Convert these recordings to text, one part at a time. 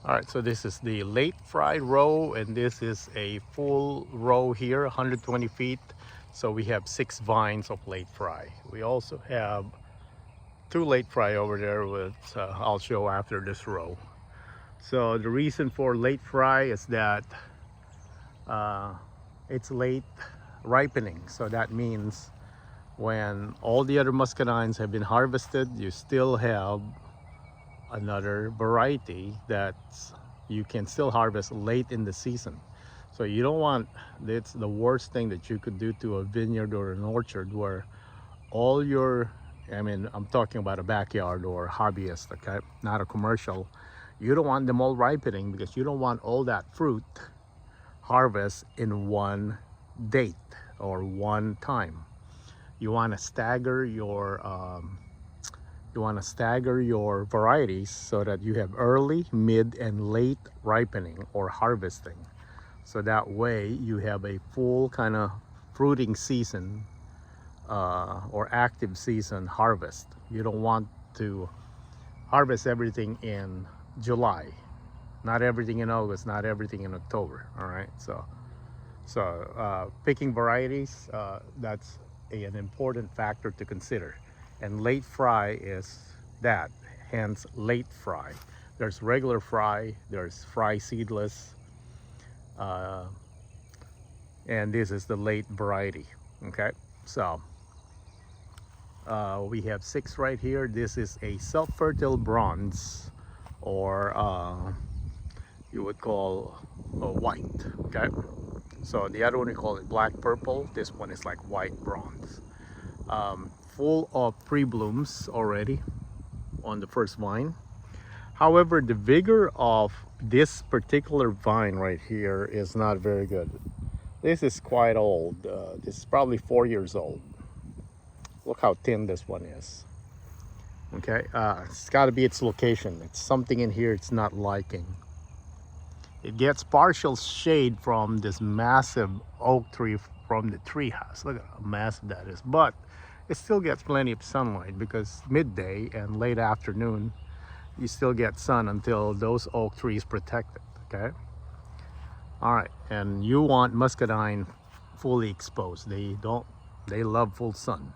All right, so this is the late fry row, and this is a full row here, 120 feet. So we have 6 vines of late fry. We also have 2 late fry over there, which I'll show after this row. So the reason for late fry is that uh, it's late ripening. So that means when all the other muscadines have been harvested, you still have another variety that you can still harvest late in the season. So you don't want, it's the worst thing that you could do to a vineyard or an orchard where all your, I mean, I'm talking about a backyard or hobbyist, okay, not a commercial. You don't want them all ripening because you don't want all that fruit harvest in one date or one time. You want to stagger your varieties so that you have early, mid, and late ripening or harvesting. So that way you have a full kind of fruiting season or active season harvest. You don't want to harvest everything in July, not everything in August, not everything in October. All right, so picking varieties, that's an important factor to consider. And late fry is that, hence late fry. There's regular fry, there's fry seedless, and this is the late variety. Okay, so we have 6 right here. This is a self-fertile bronze, or you would call white. Okay, so the other one we call it black purple. This one is like white bronze. Full of pre-blooms already on the first vine. However, the vigor of this particular vine right here is not very good. This is quite old. This is probably 4 years old. Look how thin this one is. Okay, it's got to be its location. It's something in here it's not liking. It gets partial shade from this massive oak tree from the tree house. Look at how massive that is. But it still gets plenty of sunlight because midday and late afternoon, you still get sun until those oak trees protect it, okay? All right, and you want muscadine fully exposed. They love full sun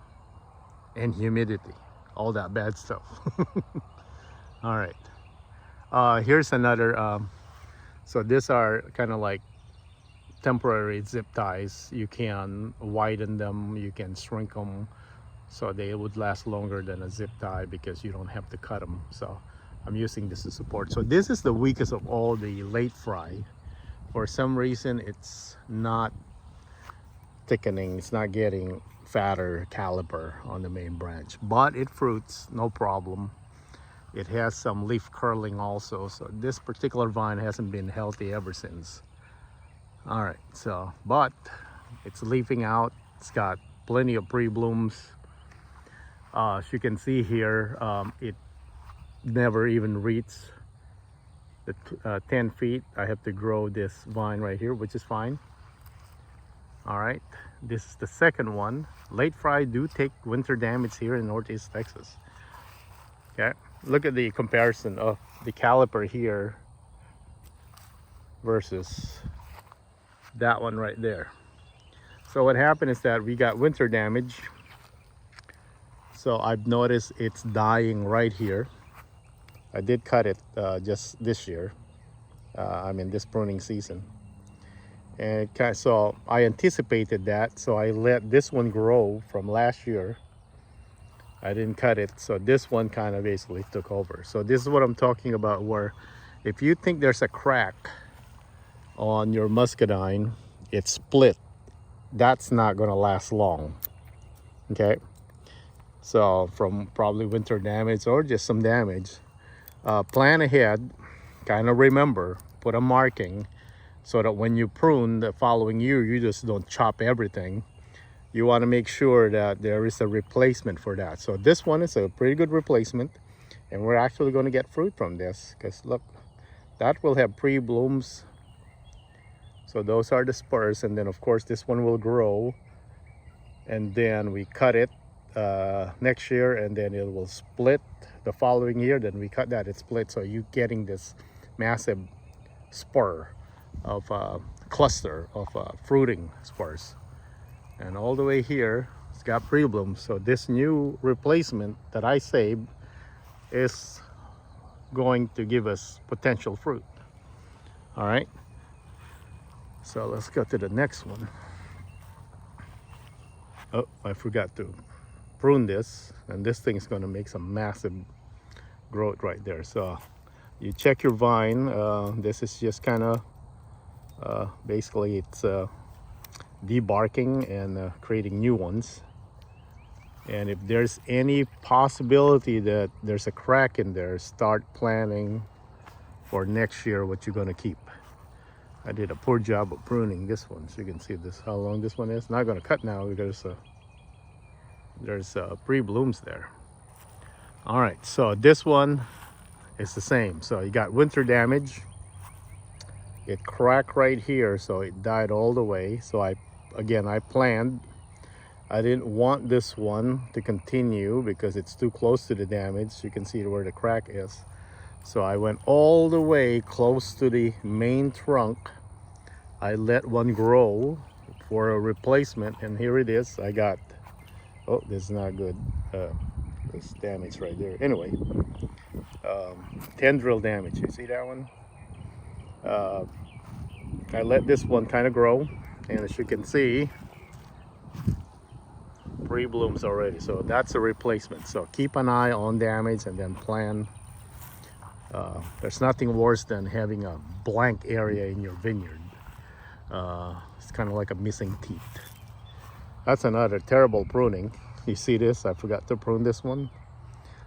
and humidity, all that bad stuff. All right, here's another, so these are kind of like temporary zip ties. You can widen them, you can shrink them, so they would last longer than a zip tie because you don't have to cut them. So I'm using this to support. So this is the weakest of all the late fry. For some reason it's not thickening, it's not getting fatter caliper on the main branch, but it fruits no problem. It has some leaf curling also, so this particular vine hasn't been healthy ever since. All right, so but it's leafing out, it's got plenty of pre-blooms. As you can see here, it never even reached the 10 feet. I have to grow this vine right here, which is fine. All right, this is the second one. Late fry do take winter damage here in Northeast Texas. Okay, look at the comparison of the caliper here versus that one right there. So what happened is that we got winter damage. So I've noticed it's dying right here. I did cut it just this year. I mean this pruning season. And so I anticipated that. So I let this one grow from last year. I didn't cut it. So this one kind of basically took over. So this is what I'm talking about, where if you think there's a crack on your muscadine, it's split. That's not gonna last long. Okay. So from probably winter damage or just some damage, plan ahead, kind of remember, put a marking so that when you prune the following year, you just don't chop everything. You want to make sure that there is a replacement for that. So this one is a pretty good replacement, and we're actually going to get fruit from this because look, that will have pre-blooms. So those are the spurs, and then of course this one will grow, and then we cut it next year, and then it will split the following year. Then we cut that, it split, so you getting this massive spur of cluster of fruiting spurs. And all the way here, it's got pre-blooms. So this new replacement that I saved is going to give us potential fruit. All right. So let's go to the next one. Oh, I forgot to prune this, and this thing is going to make some massive growth right there. So you check your vine. This is just kind of basically it's debarking and creating new ones. And if there's any possibility that there's a crack in there, start planning for next year what you're going to keep. I did a poor job of pruning this one, so you can see this how long this one is. Not going to cut now because there's pre-blooms there. All right, so this one is the same. So you got winter damage. It cracked right here, so it died all the way. So I planned. I didn't want this one to continue because it's too close to the damage. You can see where the crack is. So I went all the way close to the main trunk. I let one grow for a replacement, and here it is. I got, oh, this is not good. This damage right there. Anyway, tendril damage. You see that one? I let this one kind of grow, and as you can see, pre-blooms already. So that's a replacement. So keep an eye on damage and then plan. There's nothing worse than having a blank area in your vineyard. It's kind of like a missing teeth. That's another terrible pruning. You see this? I forgot to prune this one.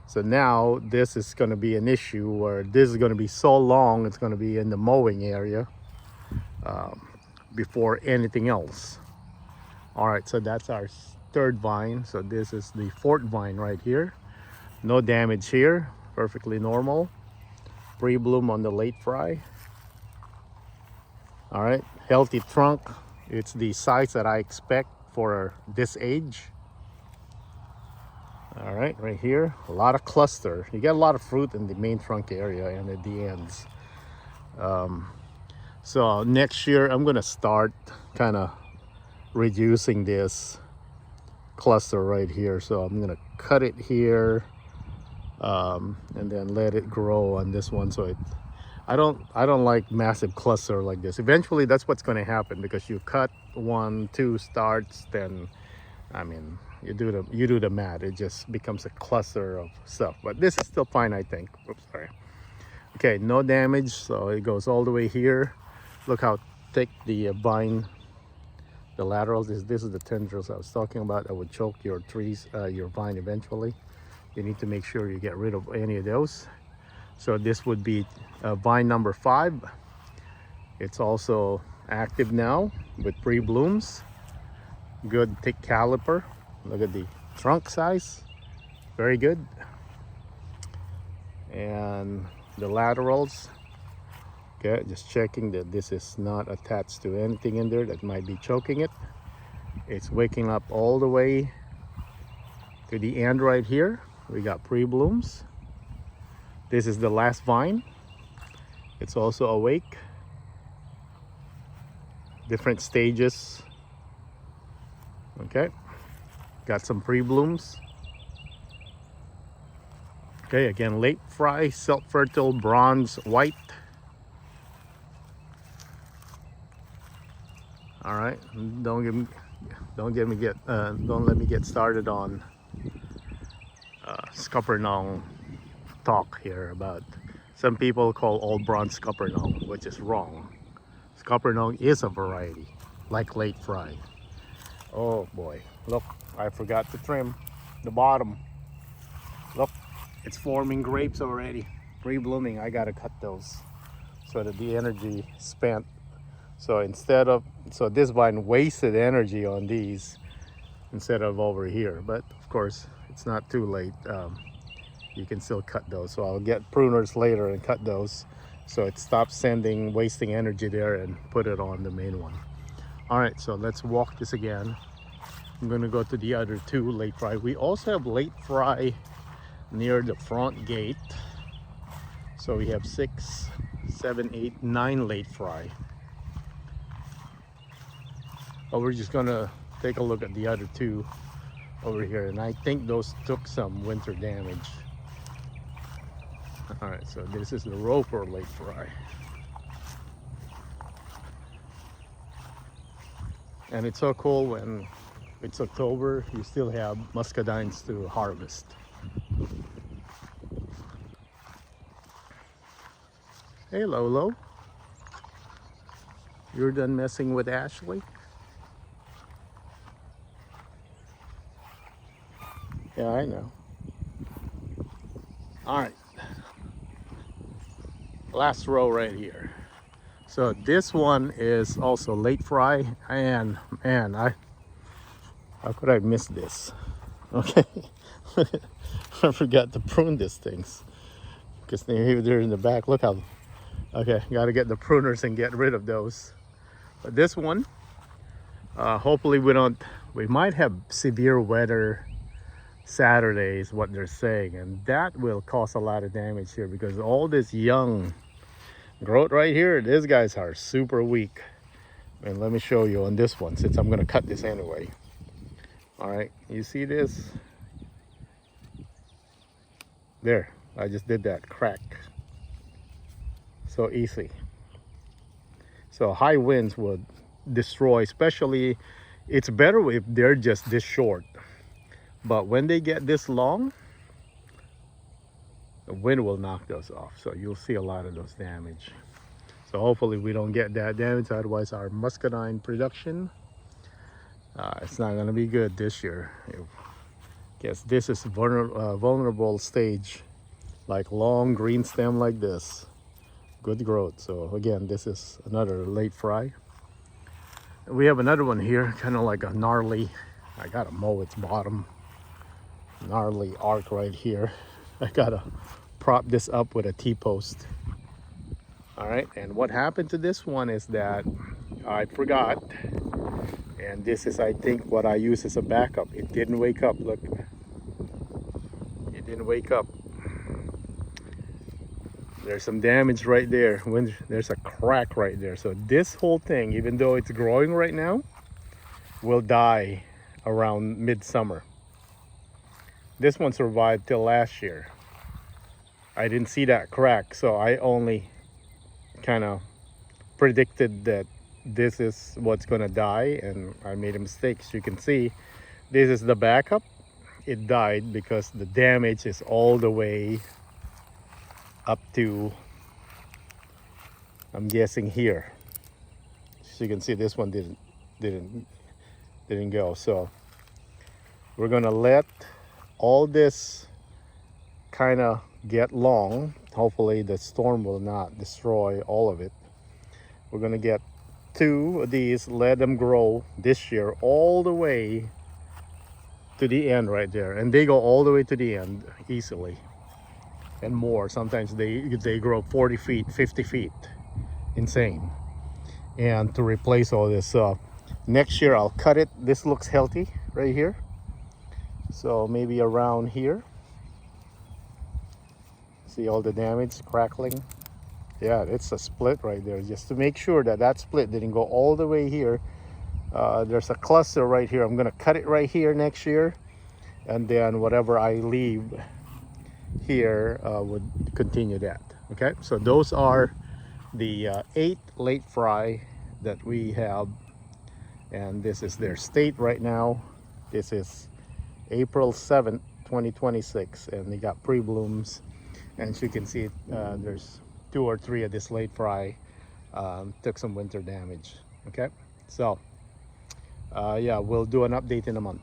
So now this is going to be an issue where this is going to be so long, it's going to be in the mowing area before anything else. All right, so that's our third vine. So this is the fourth vine right here. No damage here, perfectly normal. Pre-bloom on the late fry. All right, healthy trunk. It's the size that I expect for this age. All right, right here, a lot of cluster. You get a lot of fruit in the main trunk area and at the ends. So next year I'm gonna start kind of reducing this cluster right here. So I'm gonna cut it here and then let it grow on this one. So I don't like massive cluster like this. Eventually that's what's going to happen, because you cut 1, 2 starts, then I mean you do the math, it just becomes a cluster of stuff. But this is still fine, I think. Oops, sorry. Okay, no damage. So it goes all the way here. Look how thick the vine, the laterals is. This is the tendrils I was talking about that would choke your trees, your vine eventually. You need to make sure you get rid of any of those. So this would be vine number 5. It's also active now with pre-blooms. Good thick caliper. Look at the trunk size, very good. And the laterals, okay, just checking that this is not attached to anything in there that might be choking it. It's waking up all the way to the end right here. We got pre-blooms. This is the last vine. It's also awake. Different stages. Okay, got some pre-blooms. Okay, again, late fry, self-fertile, bronze, white. All right, don't let me get started on Scuppernong talk here. About some people call all bronze Scuppernong, which is wrong. Scuppernong is a variety, like late fry. Oh boy, look, I forgot to trim the bottom. Look, it's forming grapes already, pre-blooming. I gotta cut those so that the energy spent. So so this vine wasted energy on these instead of over here. But of course, it's not too late. You can still cut those. So I'll get pruners later and cut those, so it stops wasting energy there, and put it on the main one. All right, so let's walk this again. I'm gonna go to the other 2 late fry. We also have late fry near the front gate. So we have 6, 7, 8, 9 late fry. But we're just gonna take a look at the other 2 over here, and I think those took some winter damage. All right, so this is the Roper late fry. And it's so cool when it's October, you still have Muscadines to harvest. Hey Lolo, you're done messing with Ashley? Yeah, I know. All right, last row right here. So this one is also late fry, and man, how could I miss this? Okay, I forgot to prune these things because they're in the back. Look how. Okay, got to get the pruners and get rid of those. But this one, hopefully we might have severe weather Saturday is what they're saying, and that will cause a lot of damage here because all this young growth right here, these guys are super weak. And let me show you on this one, since I'm gonna cut this anyway. All right, you see this? There, I just did that crack. So easy. So high winds would destroy, especially it's better if they're just this short. But when they get this long, the wind will knock those off. So you'll see a lot of those damage. So hopefully we don't get that damage. Otherwise our Muscadine production, it's not gonna be good this year. I guess this is vulnerable stage, like long green stem like this. Good growth. So again, this is another late fry. We have another one here, kind of like a gnarly, I gotta mow its bottom. Gnarly arc right here. I gotta prop this up with a T-post. All right, and what happened to this one is that I forgot, and this is I think what I use as a backup. It didn't wake up. Look, it didn't wake up. There's some damage right there. When there's a crack right there. So this whole thing, even though it's growing right now, will die around midsummer. This one survived till last year. I didn't see that crack, so I only kind of predicted that this is what's gonna die, and I made a mistake. As you can see, this is the backup. It died because the damage is all the way up to, I'm guessing here. As you can see, this one didn't go. So we're gonna let all this kind of get long. Hopefully the storm will not destroy all of it. We're gonna get 2 of these, let them grow this year all the way to the end right there, and they go all the way to the end easily and more. Sometimes they grow 40 feet, 50 feet. Insane. And to replace all this, next year I'll cut it. This looks healthy right here, so maybe around here. See all the damage, crackling. Yeah, it's a split right there, just to make sure that that split didn't go all the way here. There's a cluster right here. I'm gonna cut it right here next year, and then whatever I leave here would continue that. Okay, so those are the 8 late fry that we have, and this is their state right now. This is April 7th 2026, and they got pre-blooms, and as you can see, there's 2 or 3 of this late fry took some winter damage. Okay, so yeah, we'll do an update in a month.